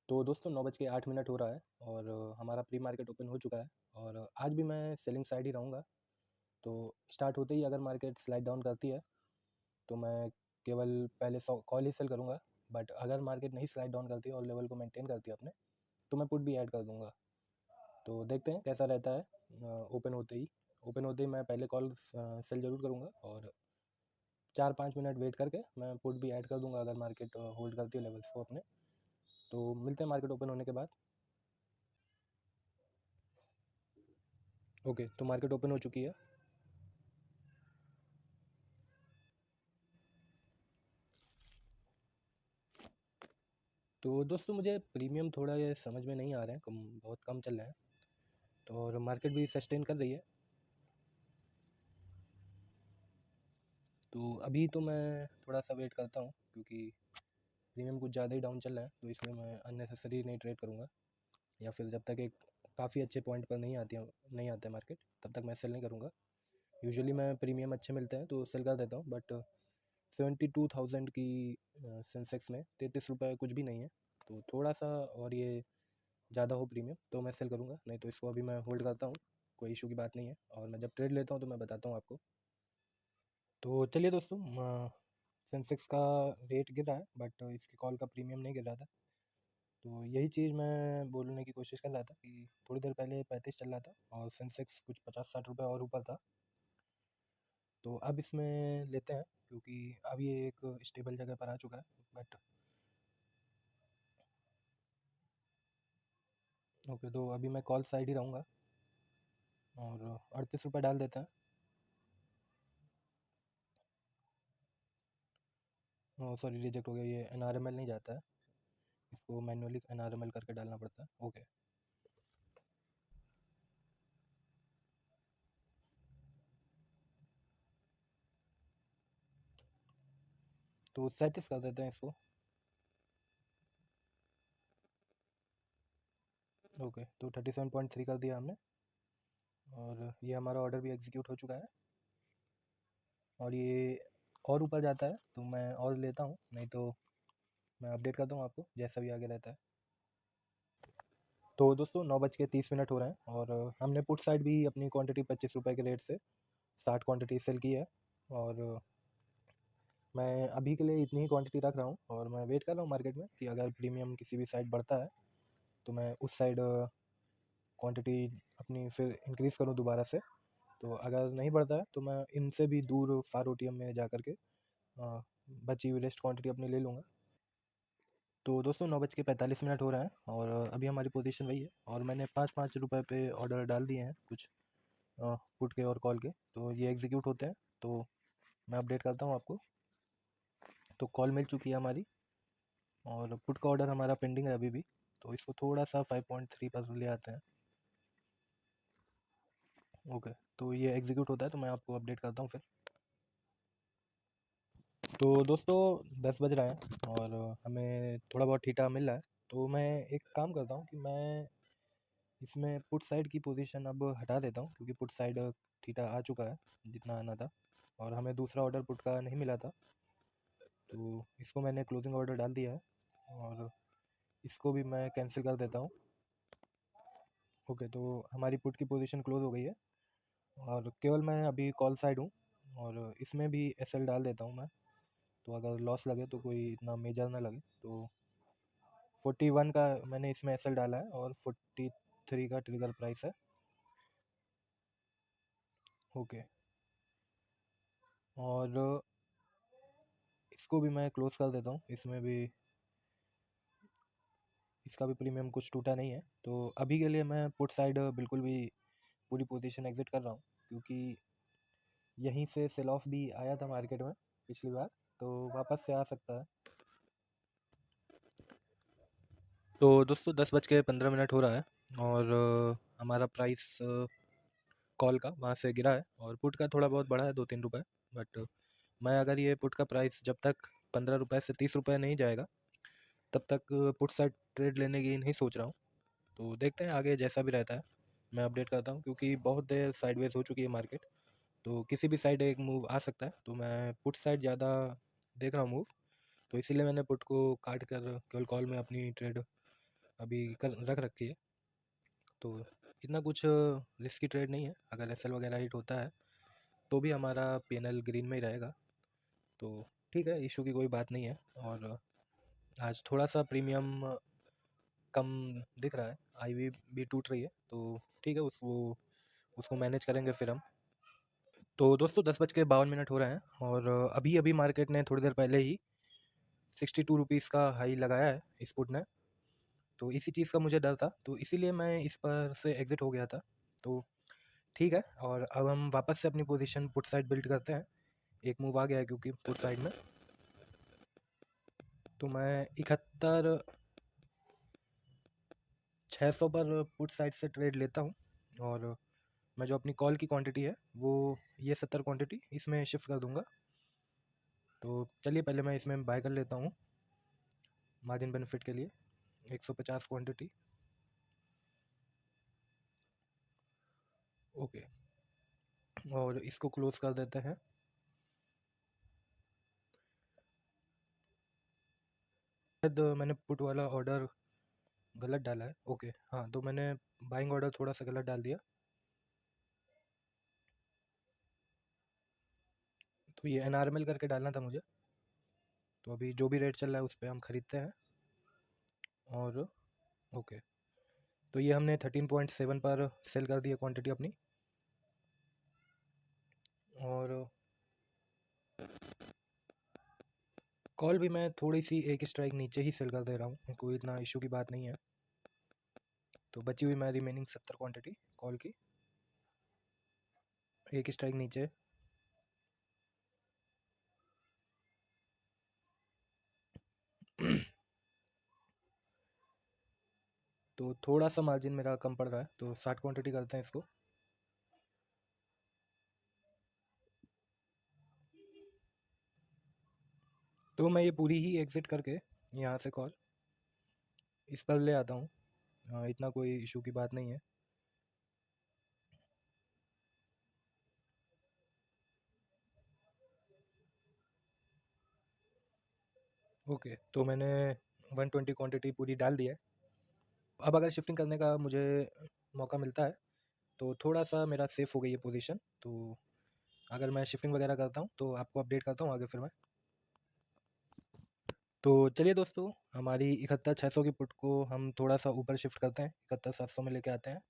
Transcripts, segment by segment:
तो दोस्तों 9:08 हो रहा है और हमारा प्री मार्केट ओपन हो चुका है और आज भी मैं सेलिंग साइड ही रहूँगा। तो स्टार्ट होते ही अगर मार्केट स्लाइड डाउन करती है तो मैं केवल पहले कॉल ही सेल करूँगा। बट अगर मार्केट नहीं स्लाइड डाउन करती है और लेवल को मेंटेन करती है अपने, तो मैं पुट भी ऐड कर दूँगा। तो देखते हैं कैसा रहता है। ओपन होते ही मैं पहले कॉल सेल ज़रूर करूँगा और 4-5 मिनट वेट करके मैं पुट भी ऐड कर दूँगा अगर मार्केट होल्ड करती है लेवल्स को अपने। तो मिलते हैं मार्केट ओपन होने के बाद। ओके, तो मार्केट ओपन हो चुकी है। तो दोस्तों मुझे प्रीमियम थोड़ा ये समझ में नहीं आ रहे हैं, बहुत कम चल रहे हैं। तो और मार्केट भी सस्टेन कर रही है। तो अभी तो मैं थोड़ा सा वेट करता हूँ क्योंकि प्रीमियम कुछ ज़्यादा ही डाउन चल रहा है, तो इसलिए मैं अननेसेसरी नहीं ट्रेड करूँगा। या फिर जब तक एक काफ़ी अच्छे पॉइंट पर नहीं आता है मार्केट, तब तक मैं सेल नहीं करूँगा। यूजुअली मैं प्रीमियम अच्छे मिलते हैं तो सेल कर देता हूँ, बट 72,000 की सेंसेक्स में 33 रुपये कुछ भी नहीं है। तो थोड़ा सा और ये ज़्यादा हो प्रीमियम तो मैं सेल करूँगा, नहीं तो इसको अभी मैं होल्ड करता हूँ। कोई इशू की बात नहीं है और मैं जब ट्रेड लेता हूँ तो मैं बताता हूँ आपको। तो चलिए दोस्तों, सेंसेक्स का रेट गिर रहा है बट इसके कॉल का प्रीमियम नहीं गिर रहा था। तो यही चीज़ मैं बोलने की कोशिश कर रहा था कि थोड़ी देर पहले 35 चल रहा था और सेंसेक्स कुछ 50-60 रुपये और ऊपर था। तो अब इसमें लेते हैं क्योंकि अब ये एक स्टेबल जगह पर आ चुका है। बट ओके, तो अभी मैं कॉल साइड ही रहूँगा और 38 रुपये डाल देते हैं। सॉरी, रिजेक्ट हो गया, ये NRML नहीं जाता है, इसको मैन्युअली NRML करके डालना पड़ता है। ओके, तो 37 कर देते हैं इसको। ओके, तो 37.3 कर दिया हमने और ये हमारा ऑर्डर भी एग्जीक्यूट हो चुका है। और ये और ऊपर जाता है तो मैं और लेता हूँ, नहीं तो मैं अपडेट करता हूँ आपको जैसा भी आगे रहता है। तो दोस्तों 9:30 हो रहे हैं और हमने पुट साइड भी अपनी क्वांटिटी 25 रुपये के रेट से 60 क्वांटिटी सेल की है। और मैं अभी के लिए इतनी ही क्वांटिटी रख रहा हूँ और मैं वेट कर रहा हूँ मार्केट में कि अगर प्रीमियम किसी भी साइड बढ़ता है तो मैं उस साइड क्वांटिटी अपनी फिर इंक्रीज़ करूँ दोबारा से। तो अगर नहीं बढ़ता है तो मैं इनसे भी दूर फार OTM में जा कर के बची हुई रेस्ट क्वांटिटी अपनी ले लूँगा। तो दोस्तों 9:45 हो रहे हैं और अभी हमारी पोजीशन वही है और मैंने 5-5 रुपये पे ऑर्डर डाल दिए हैं कुछ पुट के और कॉल के, तो ये एग्जीक्यूट होते हैं। तो मैं अपडेट करता हूँ आपको। तो कॉल मिल चुकी है हमारी और पुट का ऑर्डर हमारा पेंडिंग है अभी भी, तो इसको थोड़ा सा 5.3 पर ले आते हैं। ओके, तो ये एग्जीक्यूट होता है तो मैं आपको अपडेट करता हूँ फिर। तो दोस्तों 10 बज रहे हैं और हमें थोड़ा बहुत ठीठा मिल रहा है। तो मैं एक काम करता हूँ कि मैं इसमें पुट साइड की पोजीशन अब हटा देता हूँ क्योंकि पुट साइड ठीठा आ चुका है जितना आना था और हमें दूसरा ऑर्डर पुट का नहीं मिला था। तो इसको मैंने क्लोजिंग ऑर्डर डाल दिया है और इसको भी मैं कैंसिल कर देता हूँ। ओके, तो हमारी पुट की पोजीशन क्लोज हो गई है और केवल मैं अभी कॉल साइड हूँ और इसमें भी SL डाल देता हूँ मैं। तो अगर लॉस लगे तो कोई इतना मेजर ना लगे। तो 41 का मैंने इसमें SL डाला है और 43 का ट्रिगर प्राइस है। ओके, और इसको भी मैं क्लोज कर देता हूँ। इसमें भी इसका भी प्रीमियम कुछ टूटा नहीं है। तो अभी के लिए मैं पुट साइड बिल्कुल भी पूरी पोजीशन एग्जिट कर रहा हूँ क्योंकि यहीं से सेल ऑफ भी आया था मार्केट में पिछली बार, तो वापस से आ सकता है। तो दोस्तों 10:15 हो रहा है और हमारा प्राइस कॉल का वहाँ से गिरा है और पुट का थोड़ा बहुत बढ़ा है 2-3 रुपये। बट मैं अगर ये पुट का प्राइस जब तक 15 रुपये से 30 रुपये नहीं जाएगा तब तक पुट साइड ट्रेड लेने की नहीं सोच रहा हूँ। तो देखते हैं आगे जैसा भी रहता है, मैं अपडेट करता हूँ क्योंकि बहुत देर साइडवेज हो चुकी है मार्केट। तो किसी भी साइड एक मूव आ सकता है, तो मैं पुट साइड ज़्यादा देख रहा हूँ मूव। तो इसीलिए मैंने पुट को काट कर केवल कॉल में अपनी ट्रेड अभी कर रख रखी है। तो इतना कुछ रिस्की ट्रेड नहीं है, अगर एसएल वगैरह हिट होता है तो भी हमारा पीएनएल ग्रीन में ही रहेगा। तो ठीक है, इशू की कोई बात नहीं है। और आज थोड़ा सा प्रीमियम कम दिख रहा है, आईवी भी टूट रही है, तो ठीक है, उसको मैनेज करेंगे फिर हम। तो दोस्तों 10:52 हो रहे हैं और अभी अभी मार्केट ने थोड़ी देर पहले ही 62 रुपीज़ का हाई लगाया है इस पुट ने। तो इसी चीज़ का मुझे डर था, तो इसीलिए मैं इस पर से एग्ज़िट हो गया था। तो ठीक है, और अब हम वापस से अपनी पोजीशन पुट साइड बिल्ड करते हैं। एक मूव आ गया है क्योंकि पुट साइड में, तो मैं 71,600 पर पुट साइड से ट्रेड लेता हूँ। और मैं जो अपनी कॉल की क्वांटिटी है वो ये 70 क्वांटिटी इसमें शिफ्ट कर दूंगा। तो चलिए पहले मैं इसमें बाय कर लेता हूँ मार्जिन बेनिफिट के लिए 150 क्वांटिटी। ओके, और इसको क्लोज कर देते हैं। शायद मैंने पुट वाला ऑर्डर गलत डाला है। ओके हाँ, तो मैंने बाइंग ऑर्डर थोड़ा सा गलत डाल दिया। तो ये एनआरएमएल करके डालना था मुझे। तो अभी जो भी रेट चल रहा है उस पर हम ख़रीदते हैं। और ओके, तो ये हमने 13.7 पर सेल कर दिया क्वांटिटी अपनी। और कॉल भी मैं थोड़ी सी एक स्ट्राइक नीचे ही सेल कर दे रहा हूँ, कोई इतना इशू की बात नहीं है। तो बची हुई मैं रिमेनिंग 70 क्वांटिटी कॉल की एक स्ट्राइक नीचे। तो थोड़ा सा मार्जिन मेरा कम पड़ रहा है, तो 60 क्वांटिटी करते हैं इसको। तो मैं ये पूरी ही एग्ज़िट करके यहाँ से कॉल इस पर ले आता हूँ। इतना कोई इशू की बात नहीं है। ओके, तो मैंने 120 क्वांटिटी पूरी डाल दी है। अब अगर शिफ्टिंग करने का मुझे मौका मिलता है तो थोड़ा सा मेरा सेफ़ हो गई है पोजीशन। तो अगर मैं शिफ्टिंग वगैरह करता हूँ तो आपको अपडेट करता हूँ आगे फिर मैं। तो चलिए दोस्तों, हमारी 71,600 की पुट को हम थोड़ा सा ऊपर शिफ्ट करते हैं, 71,700 में लेके आते हैं।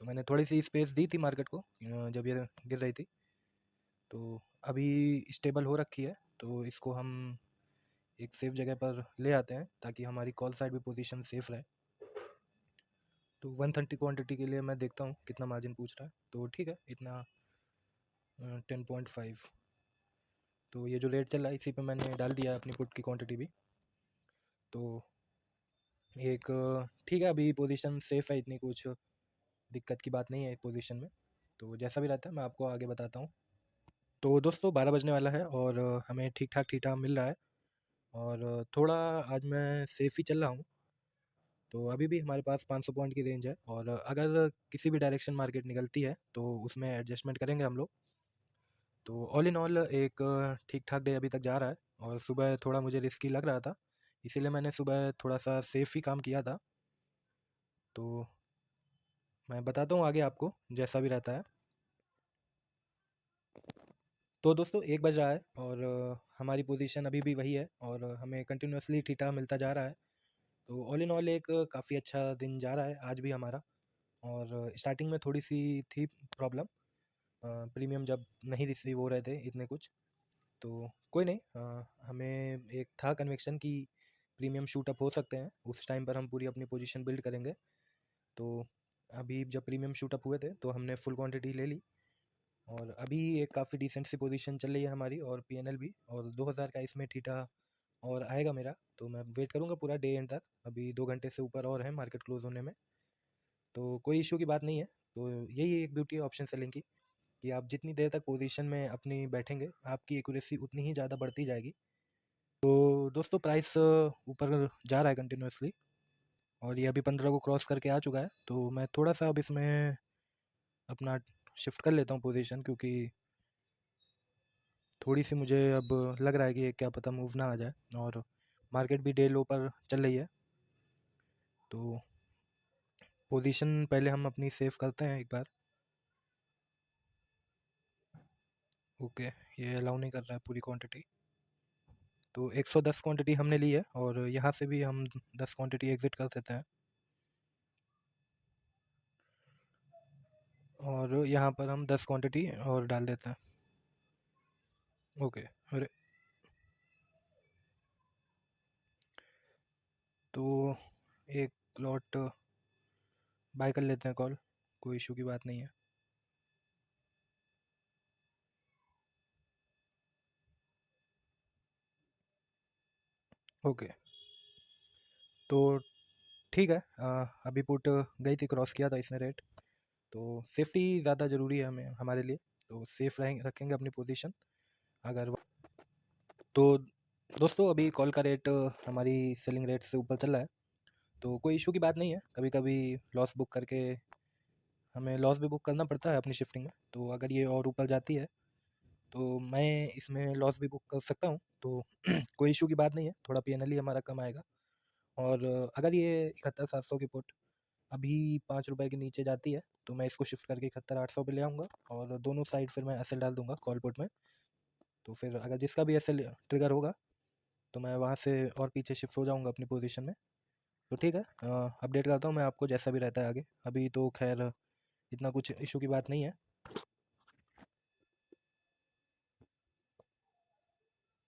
तो मैंने थोड़ी सी स्पेस दी थी मार्केट को जब ये गिर रही थी। तो अभी स्टेबल हो रखी है, तो इसको हम एक सेफ जगह पर ले आते हैं ताकि हमारी कॉल साइड भी पोजीशन सेफ रहे। तो 130 क्वांटिटी के लिए मैं देखता हूँ कितना मार्जिन पूछ रहा है। तो ठीक है, इतना 10.5। तो ये जो रेट चल रहा है इसी पे मैंने डाल दिया अपनी पुट की क्वांटिटी भी। तो एक ठीक है, अभी पोजीशन सेफ़ है, इतनी कुछ दिक्कत की बात नहीं है पोजीशन में। तो जैसा भी रहता है मैं आपको आगे बताता हूँ। तो दोस्तों 12 बजने वाला है और हमें ठीक ठाक ठीठा मिल रहा है। और थोड़ा आज मैं सेफ़ ही चल रहा हूँ। तो अभी भी हमारे पास 500 पॉइंट की रेंज है, और अगर किसी भी डायरेक्शन मार्केट निकलती है तो उसमें एडजस्टमेंट करेंगे हम लोग। तो ऑल इन ऑल एक ठीक ठाक डे अभी तक जा रहा है। और सुबह थोड़ा मुझे रिस्की लग रहा था, इसीलिए मैंने सुबह थोड़ा सा सेफ ही काम किया था। तो मैं बताता हूँ आगे आपको जैसा भी रहता है। तो दोस्तों 1 बज रहा है और हमारी पोजीशन अभी भी वही है और हमें कंटिन्यूसली थीटा मिलता जा रहा है। तो ऑल इन ऑल एक काफ़ी अच्छा दिन जा रहा है आज भी हमारा। और स्टार्टिंग में थोड़ी सी थी प्रॉब्लम, प्रीमियम जब नहीं रिसीव हो रहे थे इतने कुछ। तो कोई नहीं, हमें एक था कन्विक्शन कि प्रीमियम शूट अप हो सकते हैं, उस टाइम पर हम पूरी अपनी पोजीशन बिल्ड करेंगे। तो अभी जब प्रीमियम शूट अप हुए थे तो हमने फुल क्वांटिटी ले ली, और अभी एक काफ़ी डिसेंट सी पोजीशन चल रही है हमारी, और पीएनएल भी, और 2000 का इसमें थीटा और आएगा मेरा। तो मैं वेट करूँगा पूरा डे एंड तक, अभी 2 घंटे से ऊपर और है मार्केट क्लोज होने में। तो कोई इशू की बात नहीं है। तो यही एक ब्यूटी है ऑप्शन सेलिंग की, कि आप जितनी देर तक पोजीशन में अपनी बैठेंगे आपकी एक्यूरेसी उतनी ही ज़्यादा बढ़ती जाएगी। तो दोस्तों प्राइस ऊपर जा रहा है कंटिन्यूसली, और ये अभी 15 को क्रॉस करके आ चुका है। तो मैं थोड़ा सा अब इसमें अपना शिफ्ट कर लेता हूँ पोजीशन, क्योंकि थोड़ी सी मुझे अब लग रहा है कि क्या पता मूव ना आ जाए, और मार्केट भी डे लो पर चल रही है। तो पोजीशन पहले हम अपनी सेव करते हैं एक बार। ओके, ये अलाउ नहीं कर रहा है पूरी क्वांटिटी। तो 110 क्वांटिटी हमने ली है और यहाँ से भी हम 10 क्वांटिटी एग्ज़िट कर देते हैं और यहाँ पर हम 10 क्वांटिटी और डाल देते हैं। ओके, अरे तो एक लॉट बाय कर लेते हैं कॉल, कोई इशू की बात नहीं है। ओके, तो ठीक है। अभी पुट गई थी, क्रॉस किया था इसने रेट, तो सेफ्टी ज़्यादा ज़रूरी है हमें, हमारे लिए। तो सेफ रहेंगे, रखेंगे अपनी पोजीशन। अगर तो दोस्तों अभी कॉल का रेट हमारी सेलिंग रेट से ऊपर चल रहा है, तो कोई इशू की बात नहीं है। कभी कभी लॉस बुक करके हमें लॉस भी बुक करना पड़ता है अपनी शिफ्टिंग में। तो अगर ये और ऊपर जाती है तो मैं इसमें लॉस भी बुक कर सकता हूँ, तो कोई इशू की बात नहीं है। थोड़ा पी हमारा कम आएगा। और अगर ये 71,700 की पुट अभी 5 रुपये के नीचे जाती है तो मैं इसको शिफ्ट करके 71,800 पे ले आऊँगा और दोनों साइड फिर मैं एसएल डाल दूंगा कॉल पुट में। तो फिर अगर जिसका भी एसएल ट्रिगर होगा तो मैं वहाँ से और पीछे शिफ्ट हो जाऊँगा अपनी पोजीशन में। तो ठीक है, अपडेट करता हूँ मैं आपको जैसा भी रहता है आगे। अभी तो खैर इतना कुछ इशू की बात नहीं है।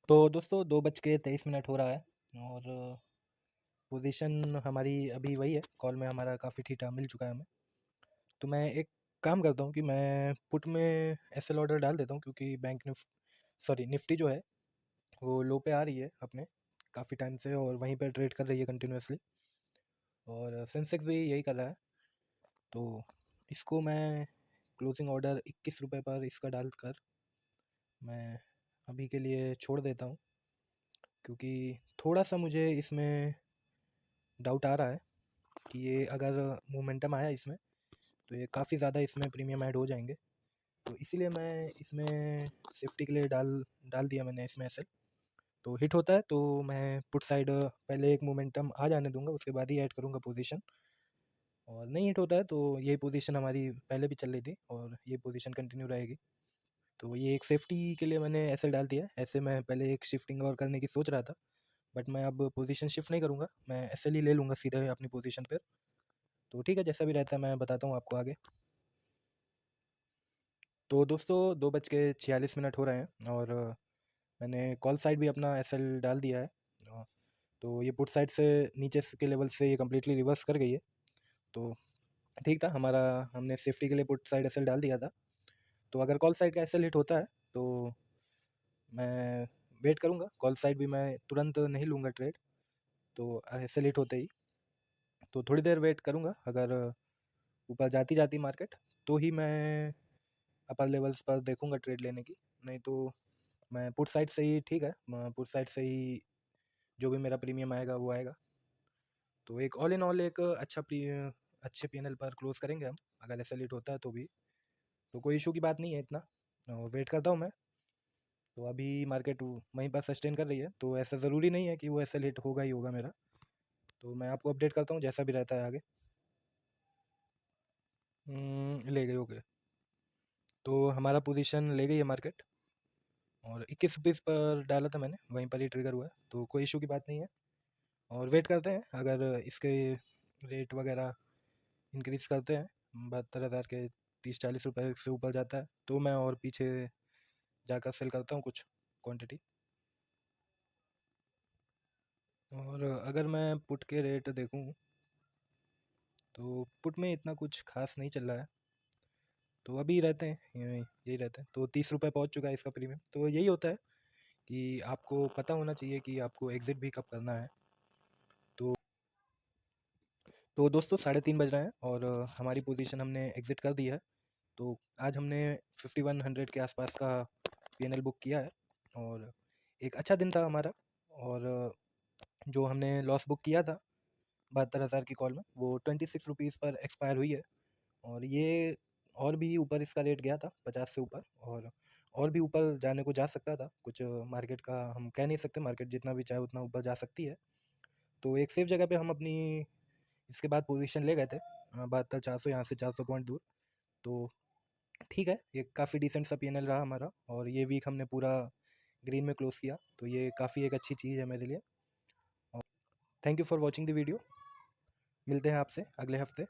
तो दोस्तों 2:23 हो रहा है और पोजीशन हमारी अभी वही है। कॉल में हमारा काफ़ी ठीठा मिल चुका है हमें। तो मैं एक काम करता हूँ कि मैं पुट में एसएल ऑर्डर डाल देता हूँ, क्योंकि निफ्टी जो है वो लो पे आ रही है अपने काफ़ी टाइम से और वहीं पर ट्रेड कर रही है कंटिन्यूसली, और सेंसेक्स भी यही कर रहा है। तो इसको मैं क्लोजिंग ऑर्डर 21 रुपये पर इसका डालकर मैं अभी के लिए छोड़ देता हूँ, क्योंकि थोड़ा सा मुझे इसमें डाउट आ रहा है कि ये अगर मोमेंटम आया इसमें तो ये काफ़ी ज़्यादा इसमें प्रीमियम ऐड हो जाएंगे। तो इसीलिए मैं इसमें सेफ्टी के लिए डाल डाल दिया मैंने इसमें एसएल। तो हिट होता है तो मैं पुट साइड पहले एक मोमेंटम आ जाने दूंगा, उसके बाद ही ऐड करूंगा पोजीशन। और नहीं हिट होता है तो ये पोजीशन हमारी पहले भी चल रही थी और ये पोजीशन कंटिन्यू रहेगी। तो ये एक सेफ्टी के लिए मैंने एसएल डाल दिया। ऐसे मैं पहले एक शिफ्टिंग और करने की सोच रहा था, बट मैं अब पोजीशन शिफ्ट नहीं करूँगा, मैं एसएल ही ले लूँगा सीधे अपनी पोजीशन पर। तो ठीक है, जैसा भी रहता है मैं बताता हूँ आपको आगे। तो दोस्तों 2:46 हो रहे हैं और मैंने कॉल साइड भी अपना एसएल डाल दिया है। तो ये पुट साइड से नीचे के लेवल से ये कम्प्लीटली रिवर्स कर गई है। तो ठीक था हमारा, हमने सेफ्टी के लिए पुट साइड एसएल डाल दिया था। तो अगर कॉल साइड का एसएल हिट होता है तो मैं वेट करूँगा। कॉल साइड भी मैं तुरंत नहीं लूँगा ट्रेड, तो एसएल हिट होते ही तो थोड़ी देर वेट करूँगा। अगर ऊपर जाती जाती मार्केट तो ही मैं अपर लेवल्स पर देखूँगा ट्रेड लेने की, नहीं तो मैं पुट साइड से ही ठीक है, पुट साइड से ही जो भी मेरा प्रीमियम आएगा वो आएगा। तो एक ऑल इन ऑल एक अच्छे पीएनएल पर क्लोज करेंगे हम, अगर ऐसा लेट होता है तो भी। तो कोई इशू की बात नहीं है इतना, वेट करता हूँ मैं। तो अभी मार्केट वहीं पर सस्टेन कर रही है, तो ऐसा ज़रूरी नहीं है कि वो ऐसा लेट होगा ही होगा मेरा। तो मैं आपको अपडेट करता हूँ जैसा भी रहता है आगे। ले गई, ओके। तो हमारा पोजीशन ले गई है मार्केट और 21 रुपीज़ पर डाला था मैंने, वहीं पर ही ट्रिगर हुआ है। तो कोई इशू की बात नहीं है और वेट करते हैं। अगर इसके रेट वगैरह इंक्रीज़ करते हैं 72,000 के 30-40 रुपये से ऊपर जाता है तो मैं और पीछे जाकर सेल करता हूँ कुछ क्वांटिटी। और अगर मैं पुट के रेट देखूँ तो पुट में इतना कुछ खास नहीं चल रहा है, तो अभी रहते हैं यही रहते हैं। तो 30 रुपये पहुँच चुका है इसका प्रीमियम। तो यही होता है कि आपको पता होना चाहिए कि आपको एग्ज़िट भी कब करना है। तो दोस्तों 3:30 बज रहे हैं और हमारी पोजीशन हमने एग्ज़िट कर दी है। तो आज हमने 5100 के आसपास का पीएनएल बुक किया है और एक अच्छा दिन था हमारा। और जो हमने लॉस बुक किया था 72,000 की कॉल में, वो 26 रुपीज़ पर एक्सपायर हुई है। और ये और भी ऊपर इसका रेट गया था 50 से ऊपर, और भी ऊपर जाने को जा सकता था। कुछ मार्केट का हम कह नहीं सकते, मार्केट जितना भी चाहे उतना ऊपर जा सकती है। तो एक सेफ जगह पे हम अपनी इसके बाद पोजीशन ले गए थे 72,400 यहाँ से 400 पॉइंट दूर। तो ठीक है, ये काफ़ी डिसेंट सा पीएनएल रहा हमारा, और ये वीक हमने पूरा ग्रीन में क्लोज किया, तो ये काफ़ी एक अच्छी चीज़ है मेरे लिए। और thank you for watching the video. मिलते हैं आपसे अगले हफ्ते।